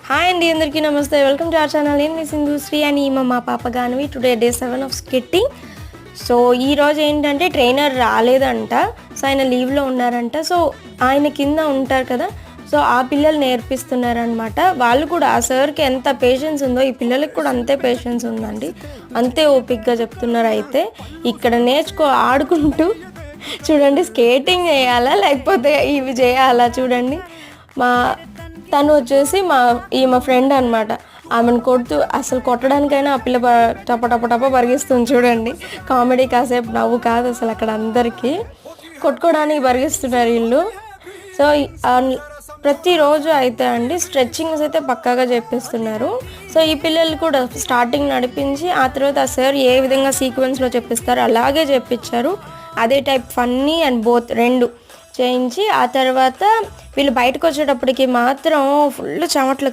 Hi అండి, అందరికీ నమస్తే. Welcome to our channel. నేను మీ సింధుశ్రీ అండ్ ఈమె మా పాప Gaanvi. Today day 7 of skating. So ఈరోజు ఏంటంటే ట్రైనర్ రాలేదంట. సో ఆయన లీవ్లో ఉన్నారంట. సో ఆయన కింద ఉంటారు కదా, సో ఆ పిల్లలు నేర్పిస్తున్నారనమాట. వాళ్ళు కూడా ఆ సార్కి ఎంత పేషెన్స్ ఉందో ఈ పిల్లలకి కూడా అంతే పేషెన్స్ ఉందండి. అంతే ఓపిక్గా చెప్తున్నారు. అయితే ఇక్కడ ఆడుకుంటూ చూడండి, స్కేటింగ్ చేయాలా లేకపోతే ఇవి చేయాలా చూడండి. తను వచ్చేసి మా ఫ్రెండ్ అనమాట. ఆమెను అసలు కొట్టడానికైనా ఆ పిల్ల టప పరిగిస్తుంది చూడండి. కామెడీ కాసేపు నవ్వు కాదు అసలు, అక్కడ అందరికీ కొట్టుకోవడానికి పరిగిస్తున్నారు వీళ్ళు. సో ప్రతిరోజు అయితే అండి స్ట్రెచ్చింగ్స్ అయితే పక్కాగా చెప్పిస్తున్నారు. సో ఈ పిల్లలు కూడా స్టార్టింగ్ నడిపించి ఆ తర్వాత ఆ సార్ ఏ విధంగా సీక్వెన్స్లో చెప్పిస్తారు అలాగే చెప్పించారు. అదే టైప్ ఫన్నీ అండ్ బోత్ రెండు చేయించి ఆ తర్వాత వీళ్ళు బయటకు వచ్చేటప్పటికి మాత్రం ఫుల్ చెమటలు